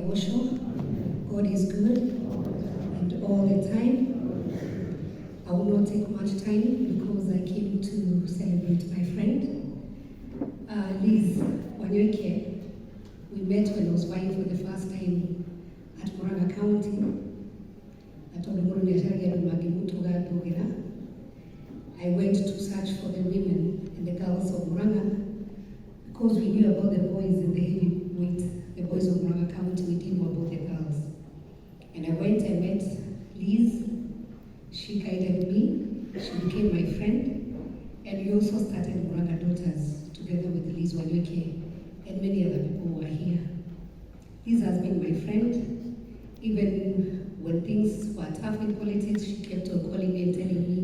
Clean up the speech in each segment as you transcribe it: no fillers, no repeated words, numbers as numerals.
God is good, and all the time. I will not take much time because I came to celebrate my friend, Lizzie Wanyoike. We met when I was vying for the first time at Murang'a County. I went to search for the women and the girls of Murang'a because we knew about the boys in the heavyweight, the boys of Murang'a County. We didn't know about the girls. And I went and met Liz. She guided me. She became my friend. And we also started Murang'a Daughters together with Lizzie Wanyoike and many other people who are here. Liz has been my friend. Even when things were tough in politics, she kept on calling me and telling me,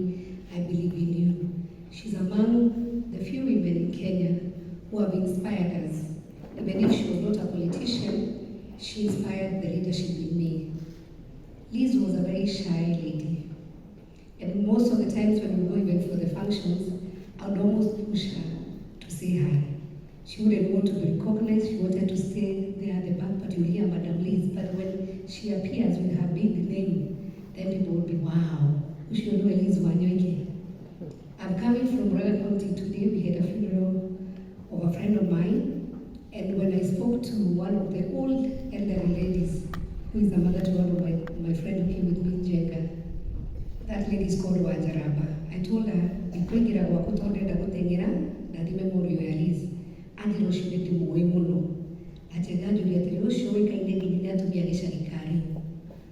I believe in you. She's among the few women in Kenya who have inspired us. Even if she was not a politician, she inspired the leadership in me. Liz was a very shy lady. And most of the times when we go even for the functions, I would almost push her to say hi. She wouldn't want to be recognized. She wanted to stay there at the back, but you hear Madam Liz. But when she appears with her big name, then people would be, wow, we should know Lizzie Wanyoike. I'm coming from Murang'a County today. We had a funeral of a friend of mine. And when I spoke to one of the old elderly ladies, who is the mother to one of my friend who came with me, Jenga, that lady is called Wajaraba. I told her, "Ikwengira wakutondera gutengera na ndi memorial ya Liz." And you should be more mono.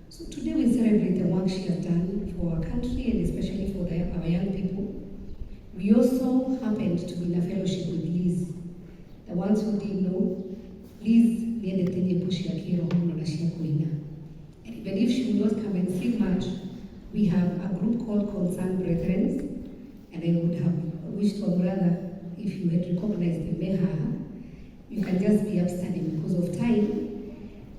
So today we celebrate the work she has done for our country and especially for our young people. We also happened to be in a fellowship with Liz. The ones who didn't know, Liz made the push and even if she would not come and sing much, we have a group called Concerned Brethren, and I would have wished for brother if you had recognized the Meha, you can just be upstanding because of time.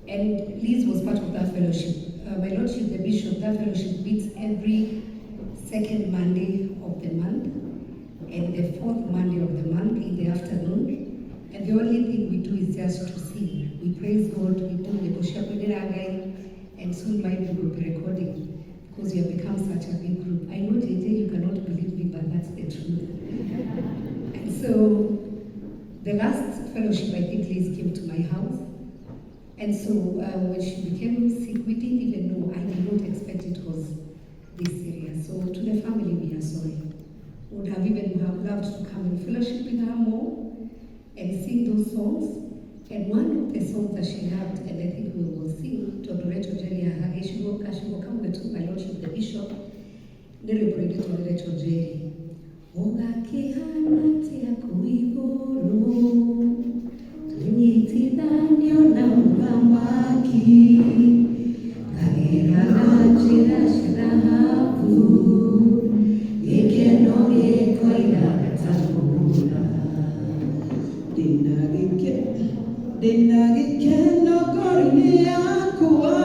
And Liz was part of that fellowship. My Lordship, the Bishop, that fellowship meets every second Monday of the month and the fourth Monday of the month in the afternoon. And the only thing we do is just to sing. We praise God, we do the Boshakudiragay, and soon my group will be recording because we have become such a big group. I know, JJ, you cannot believe me, but that's the truth. And so, the last fellowship, I think Liz came to my house. And so when she became sick, we didn't even know. I did not expect it was this serious. So to the family, we are sorry. Would have even loved to come and fellowship with her more and sing those songs. And one of the songs that she loved, and I think we will sing, to Doreto Jerry, she will come with my Lordship, the Bishop, Nere Brede to Doreto Jerry. Oga kehana tia kuiboro Tunyiti danyo na mbamaki Kagera rajira shirahabu Ikeno ekoida katabula Dinagi no korini akua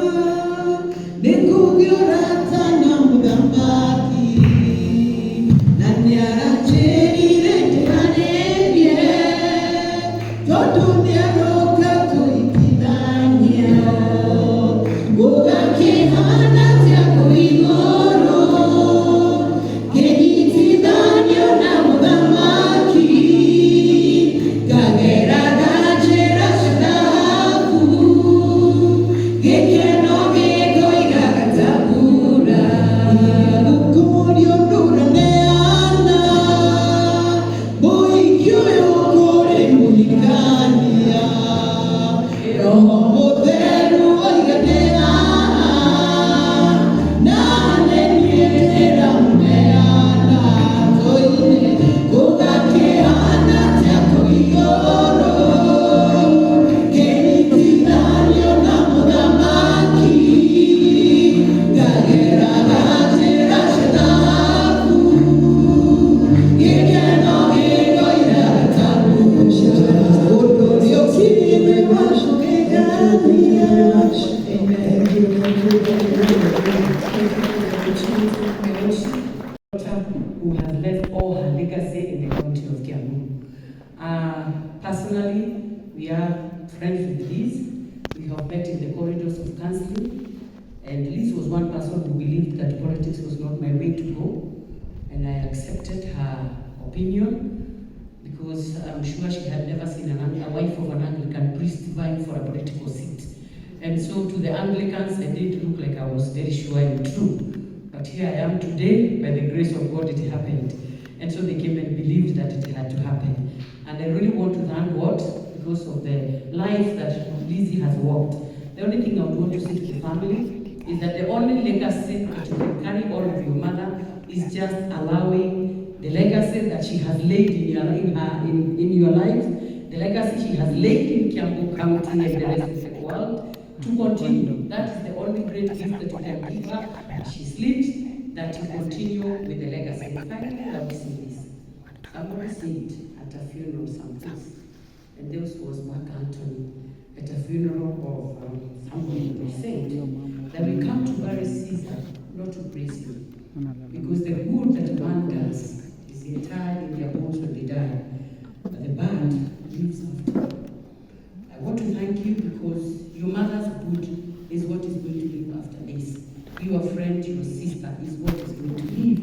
Nikugyura tanya mbambaki Nanyara cheri reteranevye Todunia roka tuikidanya Goga kehana tia kuigoro Keniti danyo na mugamaki Kagera gajera shadabu Gekeno gego igagatabura Lukumorio ndura neana Boy kyoyo kore mulikania Roho modelu oiganea Nane nietera mmeana Toine Goga kehana tiako igoro Keniti danyo na mugamaki Gagera gajera shadabu Gekeno gego igagatabura Orgoglio kimi washo gegania who has left all her legacy in the county of Kiambu. Personally, we are friends with Liz. We have met in the corridors of counseling, and Liz was one person who believed that politics was not my way to go, and I accepted her opinion because I'm sure she had never seen a wife of an Anglican priest vying for a political seat. And so to the Anglicans, I didn't look like I was very sure and true. But here I am today, by the grace of God, it happened. And so they came and believed that it had to happen. And I really want to thank God because of the life that Lizzie has walked. The only thing I would want to say to the family is that the only legacy that you can carry on of your mother is just allowing the legacy that she has laid in your lives, the legacy she has laid in Kiambu County and the rest of the world, to continue. That is the only great gift that you can give her. She sleeps, that you continue with the legacy. And finally, I will say this. I've always said at a funeral someplace, and this was Mark Anthony, at a funeral of somebody who said that we come to bury Caesar, not to praise him. Because the good that man does is interred in their bones when they die, but the bad lives after. I want to thank you because your mother's good is what is going to live after this. Your friend, your sister is what is going to live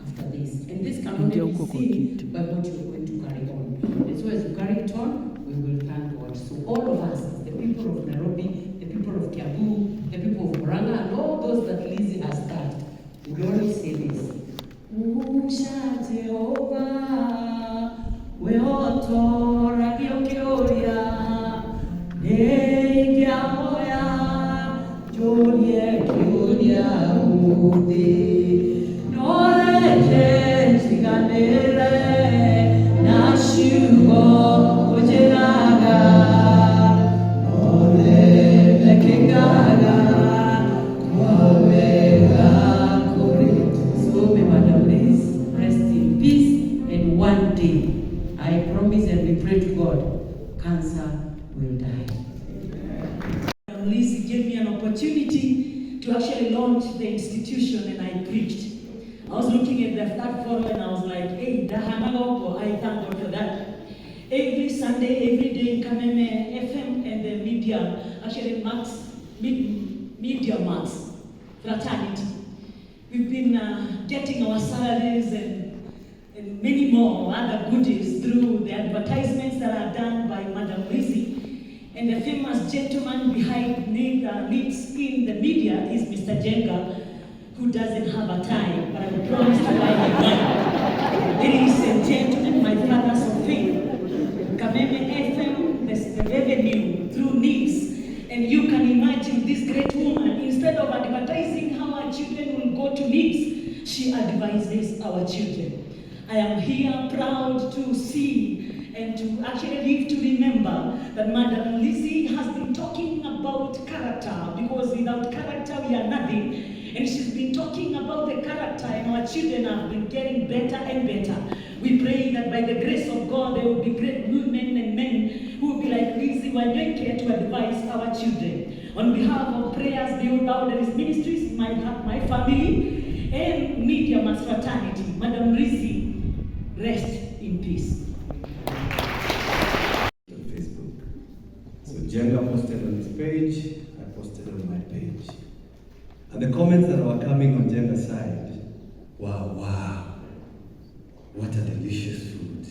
after this. And this can only be seen by what you're going to carry on. And so as you carry it on, we will thank God. So all of us, the people of Nairobi, the people of Kiambu, the people of Murang'a, and all those that Lizzie has started, we always say this. Usha Jehovah, we otora giokia. So may Madam Liz rest in peace, and one day, I promise and we pray to God, cancer will die. Lizzie gave me an opportunity to actually launch the institution, and I preached. I was looking at that photo and I was like, hey, I thank God for that. Every Sunday, every day in Kameme FM and the media, actually media max fraternity. We've been getting our salaries and many more other goodies through the advertisements that are done by Madam Lizzie. And the famous gentleman behind needs in the media is Mr. Jenga, who doesn't have a tie, but I will promise to buy him one. Ladies and gentlemen, my fathers of faith, Kameme FM, the revenue through needs. And you can imagine this great woman, instead of advertising how our children will go to needs, she advises our children. I am here proud to see and to actually live to remember that Madam Lizzie has been talking about character, because without character we are nothing. And she's been talking about the character, and our children have been getting better and better. We pray that by the grace of God there will be great women and men who will be like Lizzie Wanyoike to advise our children. On behalf of Prayers Beyond Boundaries Ministries, my family, and Media Mass Fraternity, Madam Lizzie, rest in peace. On Facebook. So Jenga posted on his page, I posted on my page. And the comments that were coming on Jenga's side, wow, what a delicious food.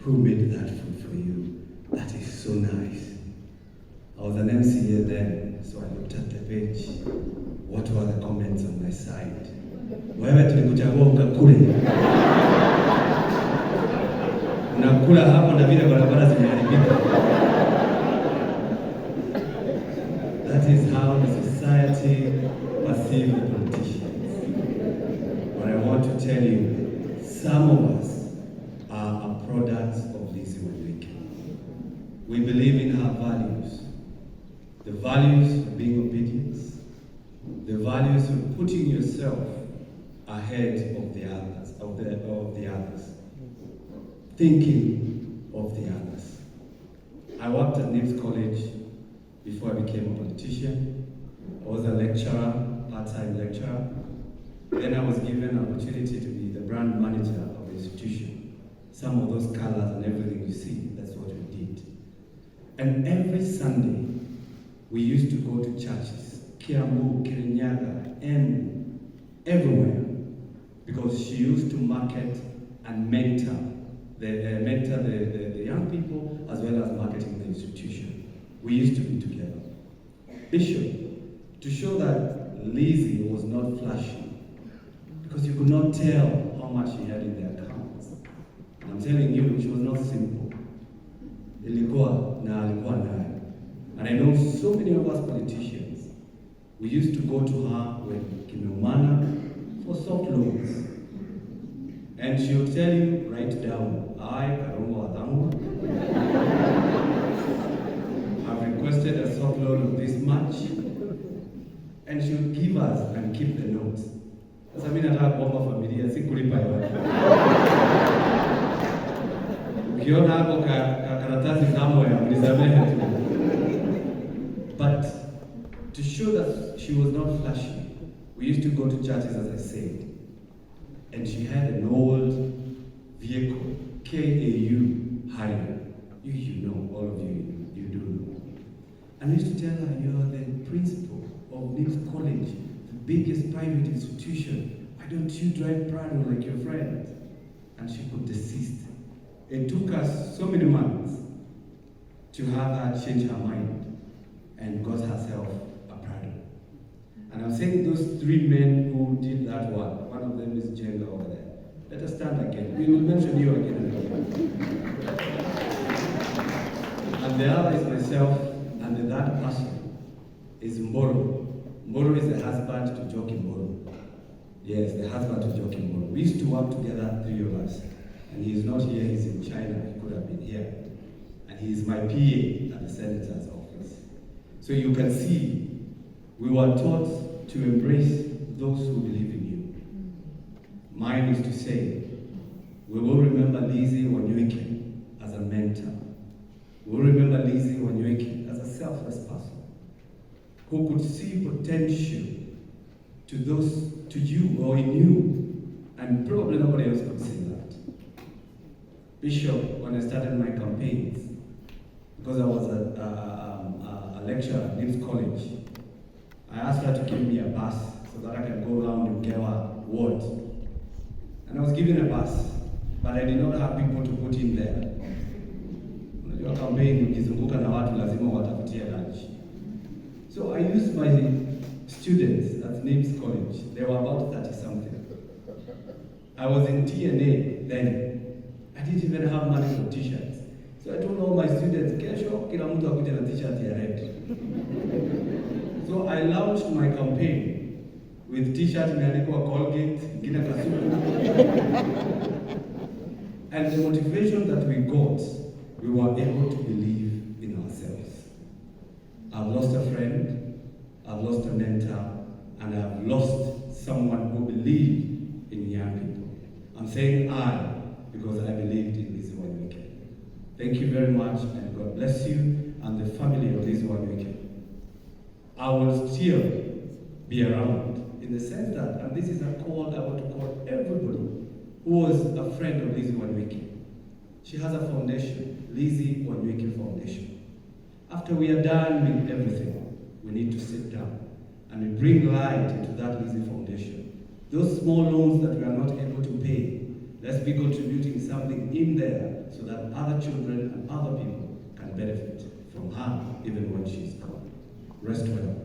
Who made that food for you? That is so nice. I was an MCA then, so I looked at the page. What were the comments on my side? Wewe tulikuchagua ukakule. Unakula hapo na vile barabara zimeharibika. That is how the society perceives politicians. But I want to tell you, some of us are a product of Lizzie Wanyoike. We believe in her values. The values of being obedient, the values of putting yourself ahead of the others, thinking of the others. I worked at NIPS College before I became a politician. I was a lecturer, part-time lecturer. Then I was given an opportunity to be the brand manager of the institution. Some of those colors and everything you see, that's what we did. And every Sunday, We used to go to churches, Kiambu, Kirinyaga, Embu, everywhere, because she used to market and mentor the young people as well as marketing the institution. We used to be together. Bishop, to show that Lizzie was not flashy, because you could not tell how much she had in the accounts. And I'm telling you, she was not simple. Ilikuwa na alikuwa nayo. And I know so many of us politicians, we used to go to her when kimeumana for soft loans. And she'll tell you, write down, I, Karongo Adangwa, have requested a soft loan of this much. And she'll give us and keep the notes. Sasa mimi nataka kuomba familia si kulipa yote. Ukiona hapo karatasi somewhere, mnisamehe tu. But to show that she was not flashy, we used to go to churches, as I said, and she had an old vehicle, KAU Harrier. You know, all of you do know. And I used to tell her, you are the principal of Nims College, the biggest private institution. Why don't you drive Prado like your friends? And she could desist. It took us so many months to have her change her mind and got herself a Prado. And I'm saying those three men who did that work, one of them is Jenga over there. Let us stand again. We will mention you again and again. And the other is myself, and the third person is Mboro. Mboro is the husband to Joki Mboro. Yes, the husband to Joki Mboro. We used to work together, three of us. And he is not here, he's in China. He could have been here. And he is my PA at the senator's office. So you can see, we were taught to embrace those who believe in you. Mine is to say, we will remember Lizzie Wanyoike as a mentor. We will remember Lizzie Wanyoike as a selfless person who could see potential to those, to you or in you, and probably nobody else could see that. Bishop, when I started my campaigns, because I was a lecturer at Nims College, I asked her to give me a bus so that I can go around in Gewa ward. And I was given a bus, but I did not have people to put in there. Unajua campaign ukizunguka na watu lazima watafutie lunch. So I used my students at Nims College. They were about 30 something. I was in TNA then. I didn't even have money for t-shirts. So I told all my students, kesho kila mtu akuje na t-shirt ya red. So I launched my campaign with t-shirt imeandikwa Colgate, ingine Kasuku. And the motivation that we got, we were able to believe in ourselves. I've lost a friend, I've lost a mentor, and I've lost someone who believed in young people. I'm saying I, because I believed in Lizzie Wanyoike. Thank you very much, and God bless you and the family of Lizzie Wanyoike. I will still be around in the sense that, and this is a call I want to call everybody who was a friend of Lizzie Wanyoike. She has a foundation, Lizzie Wanyoike Foundation. After we are done with everything, we need to sit down and we bring light into that Lizzie Foundation. Those small loans that we are not able to pay, let's be contributing something in there so that other children and other people can benefit from her even when she's gone. Rest well.